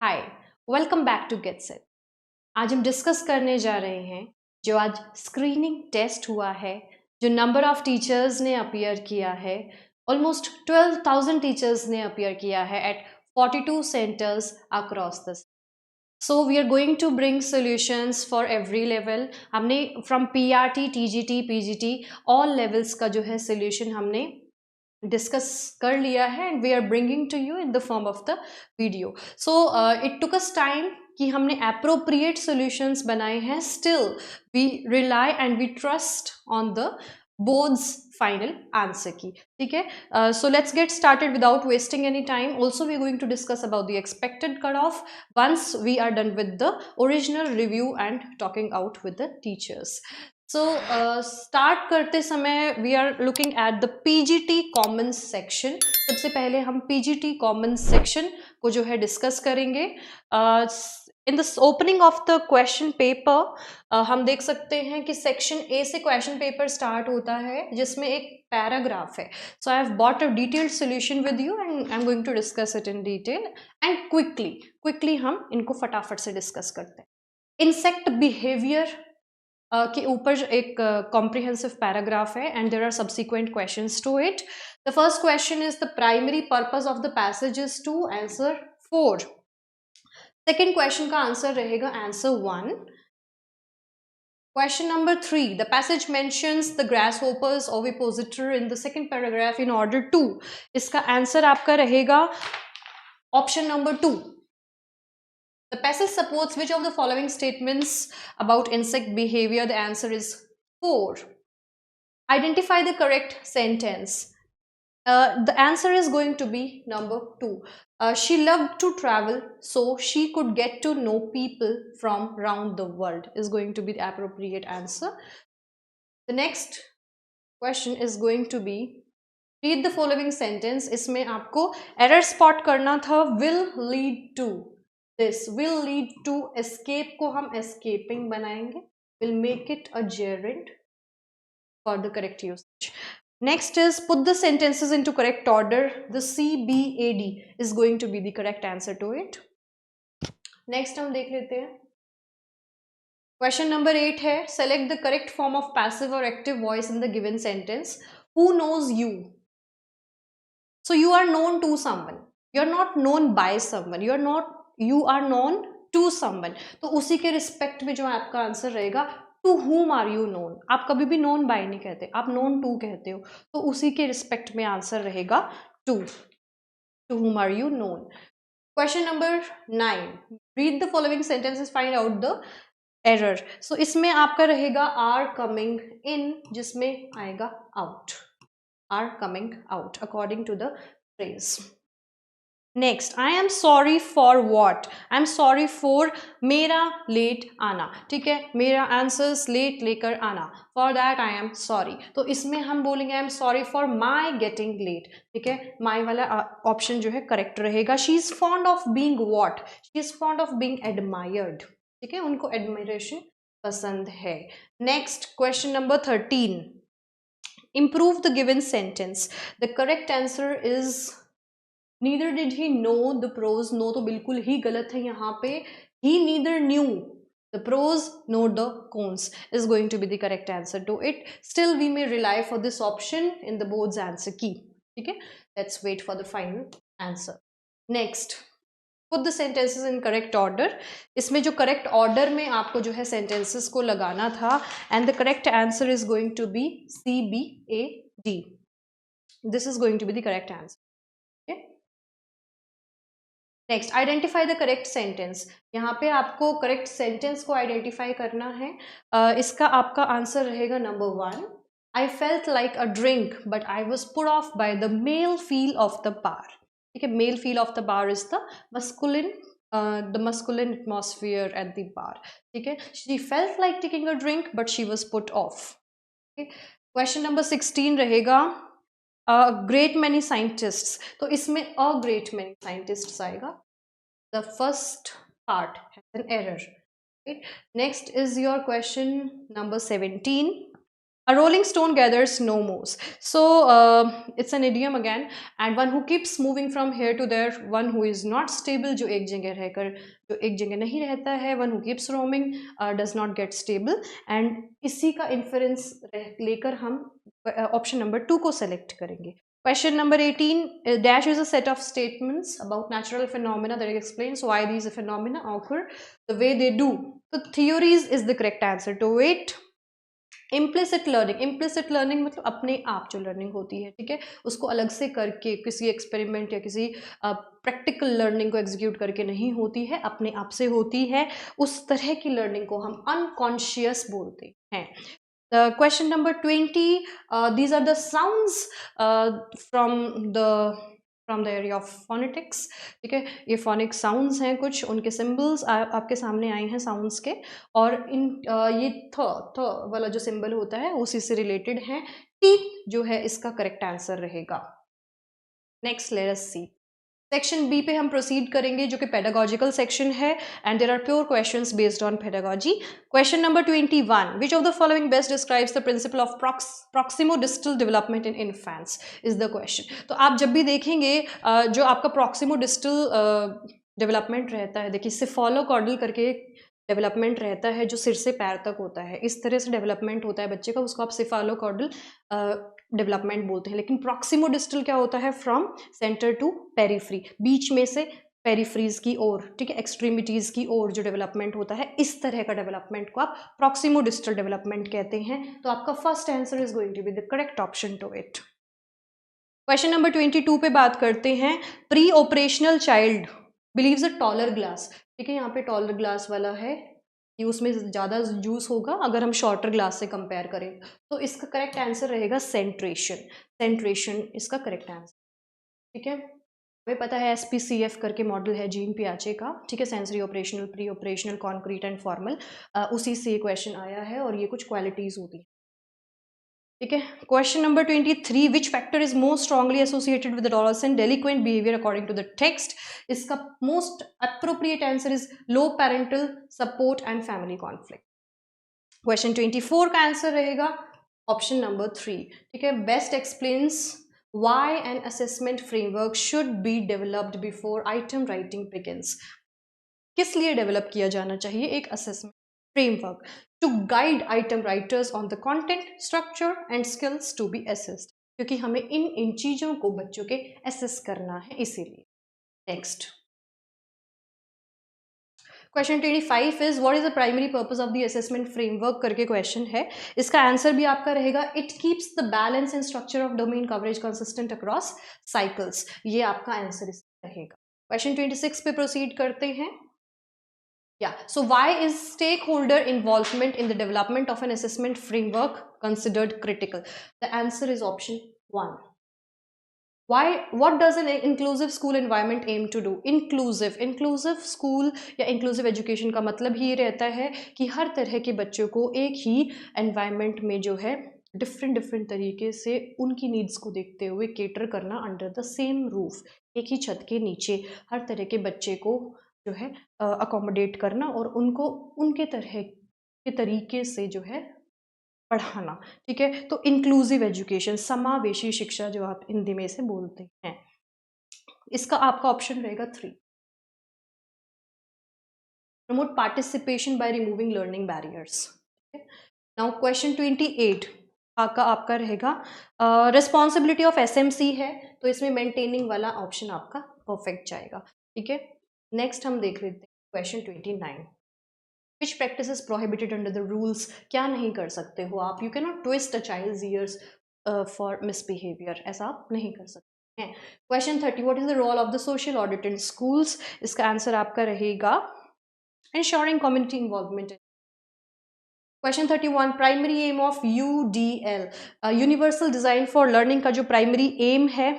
Hi, welcome back to get set. आज हम discuss करने जा रहे हैं जो आज स्क्रीनिंग टेस्ट हुआ है, जो नंबर ऑफ टीचर्स ने अपीयर किया है। ऑलमोस्ट 12,000 टीचर्स ने अपीयर किया है at 42 centres across the. So we are going to bring solutions for every level. हमने from PRT, TGT, PGT all levels का जो है सोल्यूशन हमने डिस्कस कर लिया है and we are bringing to you in the form of the video. So it took us time कि हमने अप्रोप्रिएट सॉल्यूशंस बनाए हैं। Still we rely and we trust on the boards final answer key. ठीक है, so let's get started without wasting any time. Also we are going to discuss about the expected cut off once we are done with the original review and talking out with the teachers. So start करते समय we are looking at the PGT common section. सबसे पहले हम PGT common section को जो है discuss करेंगे। In the opening of the question paper हम देख सकते हैं कि सेक्शन ए से क्वेश्चन पेपर स्टार्ट होता है जिसमें एक पैराग्राफ है। So I have bought a detailed solution with you and I am going to discuss it in detail and quickly हम इनको फटाफट से डिस्कस करते हैं। इंसेक्ट बिहेवियर के ऊपर एक कॉम्प्रिहेंसिव पैराग्राफ है and there are subsequent questions to it. The first question is the primary purpose of the passage is to answer 4। Second question का आंसर रहेगा answer 1। Question number 3. The passage mentions the grasshoppers ovipositor in the second paragraph in order to. इसका answer आपका रहेगा option number 2. The passage supports which of the following statements about insect behavior? The answer is 4. Identify the correct sentence. The answer is going to be number 2. She loved to travel, so she could get to know people from around the world is going to be the appropriate answer. The next question is going to be read the following sentence. इसमें आपको error spot करना था will lead to. This will lead to escape को हम escaping बनाएंगे, will make it a gerund for the correct usage. Next is put the sentences into correct order. The CBAD is going to be the correct answer to it. Next हम देख लेते हैं question number 8 है select the correct form of passive or active voice in the given sentence. Who knows you? So you are known to someone, you are not known by someone, you are known to someone. तो उसी के respect में जो आपका answer रहेगा to whom are you known. आप कभी भी known by नहीं कहते, आप known to कहते हो, तो उसी के रिस्पेक्ट में आंसर रहेगा to whom are you known. Question number 9. Read the following sentences, find out the error. So इसमें आपका रहेगा are coming in जिसमें आएगा out, are coming out according to the phrase. Next I am sorry for what? I am sorry for मेरा late आना। ठीक है, मेरा आंसर्स लेट लेकर आना, for that I am sorry. तो इसमें हम बोलेंगे I am sorry for my getting late. ठीक है, माई वाला ऑप्शन जो है करेक्ट रहेगा। She is fond of being what? She is fond of being admired. ठीक है, उनको एडमायरेशन पसंद है। Next question number 13. improve the given sentence. The correct answer is neither did he know the pros. No तो बिल्कुल ही गलत है यहाँ पे. He neither knew the pros nor the cons is going to be the correct answer to it. Still we may rely for this option in the board's answer key. ठीक है, let's wait for the final answer. Next, put the sentences in correct order. इसमें जो correct order में आपको जो है sentences को लगाना था, and the correct answer is going to be CBAD. This is going to be the correct answer. Next identify the correct sentence. यहाँ पे आपको करेक्ट सेंटेंस को आइडेंटिफाई करना है. इसका आपका आंसर रहेगा number 1. I felt like a drink but I was put off by the male feel of the bar. ठीक है, male feel of the bar is the masculine atmosphere at the bar. ठीक है, she felt like taking a drink but she was put off. Question number 16 रहेगा great many scientists. तो इसमें a great many scientists आएगा. The first part has an error. Next is your question number 17. A rolling stone gathers no moss. So it's an idiom again. And one who keeps moving from here to there, one who is not stable, जो एक जगह रहकर जो एक जगह नहीं रहता है, one who keeps roaming does not get stable. And इसी का inference लेकर हम option number 2 को select करेंगे. Question number 18, dash is a set of statements about natural phenomena that explains why these phenomena occur the way they do. So theories is the correct answer to it. Implicit learning मतलब अपने आप जो learning होती है, ठीक है, उसको अलग से करके किसी एक्सपेरिमेंट या किसी प्रैक्टिकल लर्निंग को एग्जीक्यूट करके नहीं होती है, अपने आप से होती है. उस तरह की लर्निंग को हम अनकॉन्शियस बोलते हैं. Question number 20, these are the sounds from the area of phonetics. ठीक है, ये phonic sounds हैं कुछ, उनके symbols आपके सामने आए हैं sounds के, और इन ये थ वाला जो symbol होता है उसी से related है. teeth जो है इसका correct answer रहेगा. Next let us see. Section B पे हम प्रोसीड करेंगे जो कि पेडागोजिकल सेक्शन है, and there are pure questions based on pedagogy. Question number 21, which of the following best describes the principle of proximodistal development in infants is the question. तो आप जब भी देखेंगे जो आपका प्रॉक्सिमोडिस्टल डेवलपमेंट रहता है, देखिए सिफोलोकॉर्डल करके डेवलपमेंट रहता है जो सिर से पैर तक होता है, इस तरह से डेवलपमेंट होता है बच्चे का, उसको आप सिफालोकॉर्डल डेवलपमेंट बोलते हैं. लेकिन प्रॉक्सिमोडिस्टल क्या होता है, फ्रॉम सेंटर टू पेरिफ्री, बीच में से पेरिफ्रीज की ओर, ठीक है, एक्सट्रीमिटीज की ओर जो डेवलपमेंट होता है, इस तरह का डेवलपमेंट को आप प्रॉक्सिमोडिस्टल डेवलपमेंट कहते हैं. तो आपका first answer is going to be the correct option to it. Question number 22 पे बात करते हैं. Pre operational child believes a taller glass. ठीक है, यहाँ पे टॉलर ग्लास वाला है कि उसमें ज़्यादा जूस होगा अगर हम शॉर्टर ग्लास से कंपेयर करें. तो इसका करेक्ट आंसर रहेगा सेंट्रेशन. सेंट्रेशन इसका करेक्ट आंसर. ठीक है, हमें पता है SPCF करके मॉडल है जीन पियाचे का, ठीक है, sensory operational, pre operational, concrete and formal, उसी से क्वेश्चन आया है और ये कुछ क्वालिटीज़ होती है. ठीक है, question number 23, which factor is most strongly associated with adolescent delinquent behaviour according to the text. इसका most appropriate answer is low parental support and family conflict. Question 24 का आंसर रहेगा ऑप्शन नंबर 3. ठीक है, best explains why an assessment framework should be developed before item writing begins. किस लिए develop किया जाना चाहिए एक assessment framework? To guide item writers on the content, structure and skills to be assessed. क्योंकि हमें इन चीजों को बच्चों के असेस करना है, इसीलिए. Next question 25 is what is the primary purpose of the assessment framework करके क्वेश्चन है. इसका आंसर भी आपका रहेगा it keeps the balance and structure of domain coverage consistent across cycles. ये आपका आंसर इसका रहेगा. क्वेश्चन 26 पे प्रोसीड करते हैं. Yeah, so why is stakeholder involvement in the development of an assessment framework considered critical? The answer is option 1. Why? What does an inclusive school environment aim to do? Inclusive school या inclusive education का मतलब ही ये रहता है कि हर तरह के बच्चों को एक ही environment में जो है डिफरेंट तरीके से उनकी नीड्स को देखते हुए केटर करना अंडर द सेम रूफ, एक ही छत के नीचे हर तरह के बच्चे को जो है अकोमोडेट करना और उनको उनके तरह के तरीके से जो है पढ़ाना. ठीक है, तो इंक्लूसिव एजुकेशन, समावेशी शिक्षा जो आप हिंदी में से बोलते हैं, इसका आपका ऑप्शन रहेगा 3. Promote participation by removing learning barriers. Now question 28 आपका रहेगा रिस्पॉन्सिबिलिटी ऑफ SMC है, तो इसमें मेंटेनिंग वाला ऑप्शन आपका परफेक्ट जाएगा. ठीक है, नेक्स्ट हम देख लेते हैं question 29. Which practice is prohibited under the rules. क्या नहीं कर सकते हो आप? You can not twist a child's ears for misbehaviour, ऐसा आप नहीं कर सकते हैं. Question 30, what is the role of the social audit in schools. इसका आंसर आपका रहेगा ensuring community involvement. Question 31, primary aim of UDL, universal design for learning का जो प्राइमरी एम है,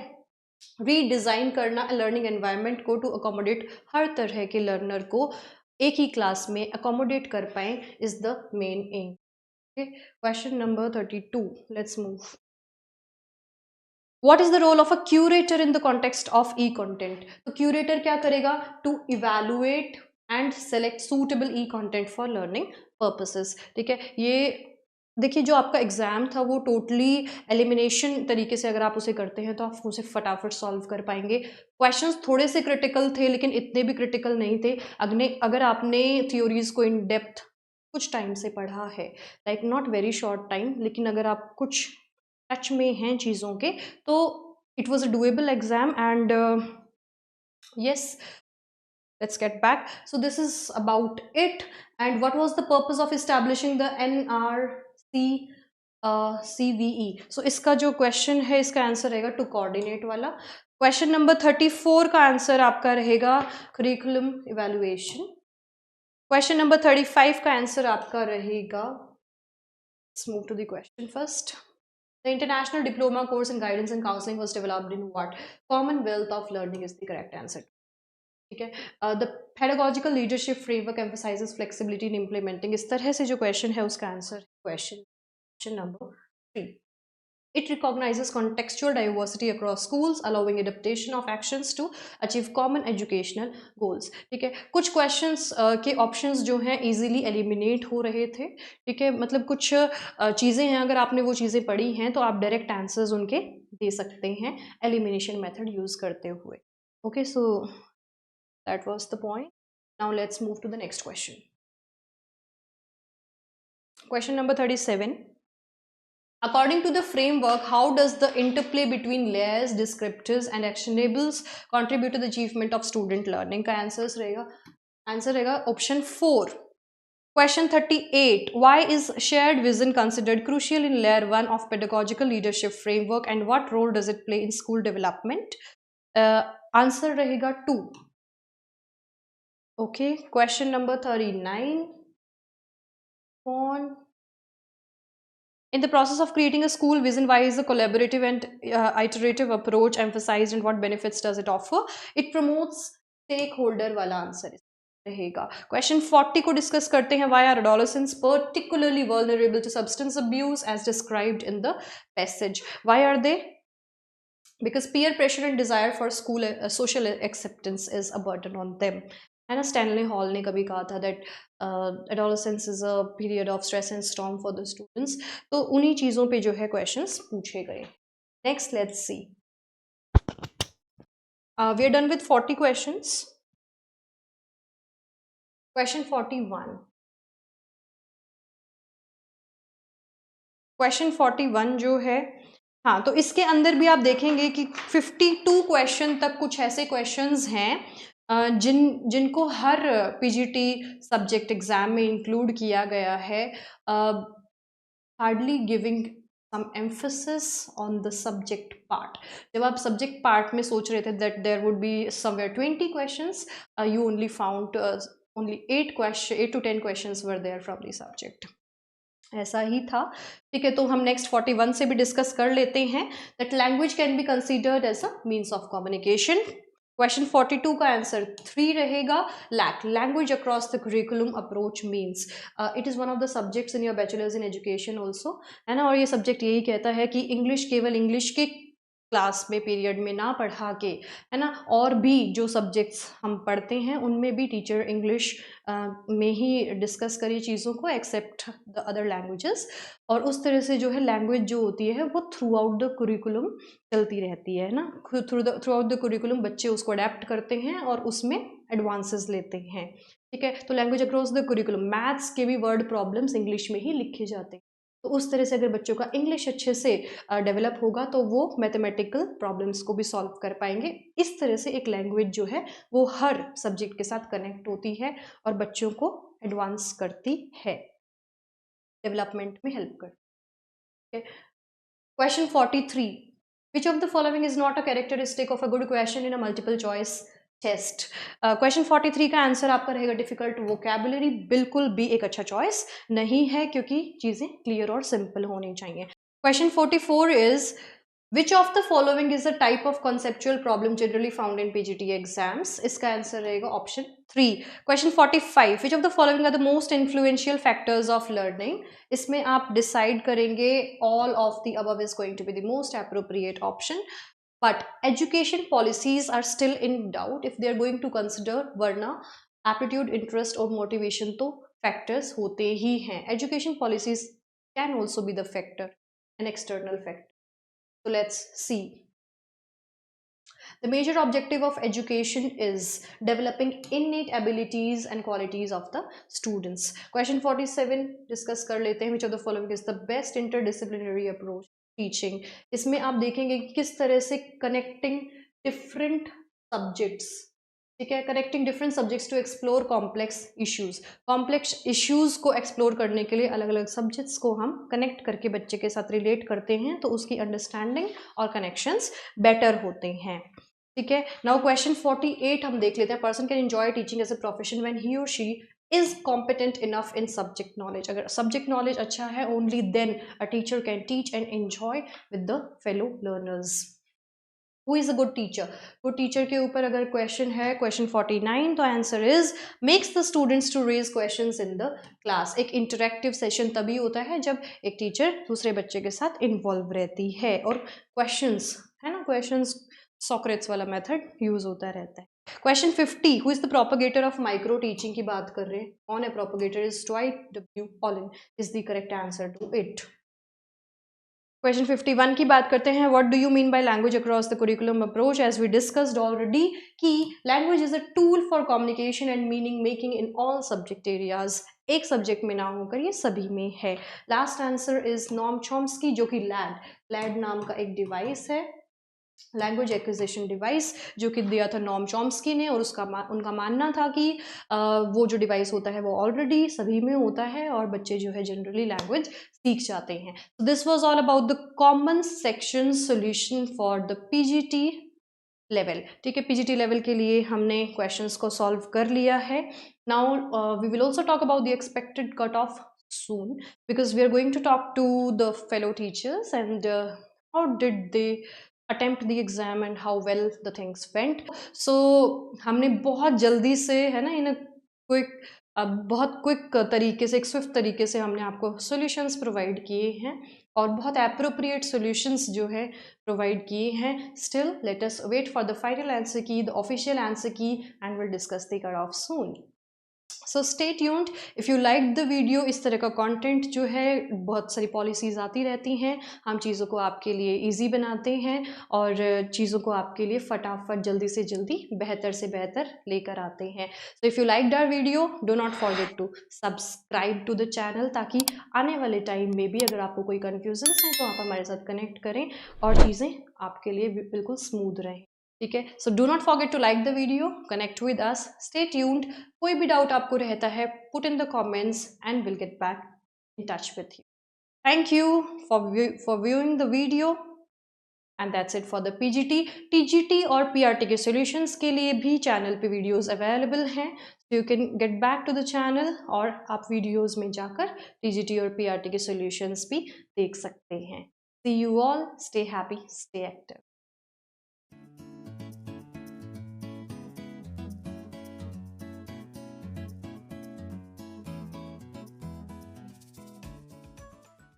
रीडिज़ाइन करना लर्निंग एनवायरनमेंट को टू अकोमोडेट हर तरह के लर्नर को एक ही क्लास में अकोमोडेट कर पाएँ, is the main M. Question number 32, let's move. What is the role of a curator in the context of e-content? तो curator क्या करेगा? To evaluate and select suitable e-content for learning purposes. ठीक है, ये देखिए जो आपका एग्ज़ाम था वो टोटली एलिमिनेशन तरीके से अगर आप उसे करते हैं तो आप उसे फटाफट सॉल्व कर पाएंगे। क्वेश्चंस थोड़े से क्रिटिकल थे लेकिन इतने भी क्रिटिकल नहीं थे। अगर आपने थ्योरीज को इन डेप्थ कुछ टाइम से पढ़ा है, like not very short time, लेकिन अगर आप कुछ टच में हैं चीज़ों के, तो it was a doable exam and yes, let's get back. So this is about it. And what was the purpose of establishing the NRC CVE? So इसका जो क्वेश्चन है इसका आंसर रहेगा टू कोऑर्डिनेट वाला। क्वेश्चन नंबर 34 का answer आपका रहेगा curriculum evaluation. Question number 35 का आंसर आपका रहेगा, let's move to the question first. The International Diploma Course in Guidance and Counseling was developed in what? Commonwealth of Learning is the correct answer. ठीक है। The pedagogical leadership framework emphasises flexibility in implementing. इस तरह से जो question है उसका answer question number 3। It recognizes contextual diversity across schools, allowing adaptation of actions to achieve common educational goals। ठीक है, कुछ क्वेश्चंस के ऑप्शंस जो हैं इजीली एलिमिनेट हो रहे थे। ठीक है, मतलब कुछ चीज़ें हैं, अगर आपने वो चीज़ें पढ़ी हैं तो आप डायरेक्ट आंसर्स उनके दे सकते हैं एलिमिनेशन मेथड यूज़ करते हुए। Okay, so that was the point. Now let's move to the next question. Question number 37. According to the framework, how does the interplay between layers, descriptors and actionables contribute to the achievement of student learning? का answer रहेगा option 4. Question 38. Why is shared vision considered crucial in layer 1 of pedagogical leadership framework and what role does it play in school development? Answer रहेगा 2. Okay, question number 39. On in the process of creating a school vision, why is the collaborative and iterative approach emphasized and what benefits does it offer? It promotes stakeholder वाला answer रहेगा। Question 40 को discuss करते हैं। Why are adolescents particularly vulnerable to substance abuse as described in the passage? Why are they? Because peer pressure and desire for school social acceptance is a burden on them। है ना, Stanley hall ने कभी कहा था that adolescence is a period of stress and storm for the students. तो उन्हीं चीज़ों पे जो है क्वेश्चंस पूछे गए। Next let's see, we are done with 40 questions. Question 41। Question 41 जो है, हाँ, तो इसके अंदर भी आप देखेंगे कि 52 क्वेश्चन तक कुछ ऐसे क्वेश्चंस हैं जिनको हर पीजीटी सब्जेक्ट एग्जाम में इंक्लूड किया गया है, hardly giving some emphasis on the subject part. जब आप सब्जेक्ट पार्ट में सोच रहे थे that there would be somewhere 20 questions, you only found only 8 to 10 questions were there from the subject. ऐसा ही था। ठीक है, तो हम नेक्स्ट 41 से भी डिस्कस कर लेते हैं that language can be considered as a means of communication. Question 42 का आंसर 3 रहेगा। Language across the curriculum approach means it is one of the subjects in your bachelors in education also, है ना। और ये subject यही कहता है कि इंग्लिश केवल इंग्लिश के क्लास में पीरियड में ना पढ़ा के, है ना, और भी जो सब्जेक्ट्स हम पढ़ते हैं उनमें भी टीचर इंग्लिश में ही डिस्कस करिए चीज़ों को एक्सेप्ट द अदर लैंग्वेजेस। और उस तरह से जो है लैंग्वेज जो होती है वो थ्रू आउट द कुरिकुलम चलती रहती है ना। थ्रू आउट द कुरिकुलम बच्चे उसको अडेप्ट करते हैं और उसमें एडवांसेस लेते हैं। ठीक है, तो language across the curriculum, maths के भी वर्ड प्रॉब्लम्स इंग्लिश में ही लिखे जाते हैं। तो उस तरह से अगर बच्चों का इंग्लिश अच्छे से डेवलप होगा तो वो मैथमेटिकल प्रॉब्लम्स को भी सॉल्व कर पाएंगे। इस तरह से एक लैंग्वेज जो है वो हर सब्जेक्ट के साथ कनेक्ट होती है और बच्चों को एडवांस करती है, डेवलपमेंट में हेल्प करती है। Question 43, which of the following is not a characteristic of a good question in a multiple choice test? Question 43 का आंसर आपका रहेगा डिफिकल्ट वोकैबुलरी। बिल्कुल भी एक अच्छा चॉइस नहीं है क्योंकि चीज़ें क्लियर और सिंपल होनी चाहिए। Question 44 is which of the following is a type of conceptual problem generally found in PGT exams? इसका आंसर रहेगा option 3। Question 45, which of the following are the most influential factors of learning? इसमें आप decide करेंगे all of the above is going to be the most appropriate option, but education policies are still in doubt if they are going to consider, वरना aptitude, interest और motivation तो factors होते ही हैं। education policies can also be the factor, an external factor. So let's see. The major objective of education is developing innate abilities and qualities of the students. Question 47 discuss कर लेते हैं. Which of the following is the best interdisciplinary approach teaching? इसमें आप देखेंगे कि किस तरह से connecting different subjects, ठीक है, connecting different subjects to explore complex issues. Complex issues को एक्सप्लोर करने के लिए अलग अलग सब्जेक्ट्स को हम कनेक्ट करके बच्चे के साथ रिलेट करते हैं, तो उसकी अंडरस्टैंडिंग और कनेक्शंस बेटर होते हैं. ठीक है. नाउ क्वेश्चन 48 हम देख लेते हैं. Person can enjoy teaching as a profession when he और she is competent enough in subject knowledge. अगर सब्जेक्ट नॉलेज अच्छा है, only then a teacher can teach and enjoy with the fellow learners. Who is a good teacher? Good teacher के ऊपर अगर question है, question 49, तो answer is makes the students to raise questions in the class. एक interactive session तभी होता है जब एक टीचर दूसरे बच्चे के साथ इन्वॉल्व रहती है और क्वेश्चंस, है ना, क्वेश्चंस सॉक्रेट्स वाला मेथड यूज होता रहता है. Question 50, who is the propagator of micro teaching की बात कर रहे हैं. कौन है propagator? Is Dwight W Allen is the correct answer to it. Question 51 की बात करते हैं. What do you mean by language across the curriculum approach? As we discussed already कि language is a tool for communication and meaning making in all subject areas. एक subject में ना होकर ये सभी में है. Last answer is Noam Chomsky, जो कि लैड नाम का एक डिवाइस है, लैंग्वेज एक्विजिशन डिवाइस, जो कि दिया था नॉम चॉम्स्की ने, और उनका मानना था कि वो जो डिवाइस होता है वो ऑलरेडी सभी में होता है और बच्चे जो है जनरली लैंग्वेज सीख जाते हैं. This was all about the common section solution for the PGT level. ठीक है, पीजीटी लेवल के लिए हमने क्वेश्चंस को सॉल्व कर लिया है. Now we will also talk about the expected cut off soon, because we are going to talk to the fellow teachers and how did they attempt the exam and how well the things went. So हमने बहुत जल्दी से, है ना, in quick, बहुत quick तरीके से, एक स्विफ्ट तरीके से हमने आपको सॉल्यूशंस प्रोवाइड किए हैं और बहुत एप्रोप्रिएट सॉल्यूशंस जो है प्रोवाइड किए हैं. Still let us wait for the final answer key, the official answer key, and will discuss the cut off soon. So stay tuned if you like the video. इस तरह का content जो है, बहुत सारी पॉलिसीज़ आती रहती हैं, हम चीज़ों को आपके लिए इजी बनाते हैं और चीज़ों को आपके लिए फटाफट जल्दी से जल्दी बेहतर से बेहतर लेकर आते हैं. So if you like our video, do not forget to subscribe to the channel, ताकि आने वाले टाइम में भी अगर आपको कोई कन्फ्यूजन्स हैं तो आप हमारे साथ कनेक्ट करें और चीज़ें आपके लिए बिल्कुल स्मूथ रहें. ठीक है. So do not forget to like the video, connect with us, stay tuned. कोई भी डाउट आपको रहता है, put in the comments and will get back in touch with you. Thank you for viewing the video and that's it for the PGT. TGT और PRT के solutions के लिए भी चैनल पे वीडियोस अवेलेबल हैं, so you can get back to the channel और आप videos में जाकर टीजीटी और पीआरटी के सॉल्यूशंस भी देख सकते हैं. See you all, stay happy, stay active.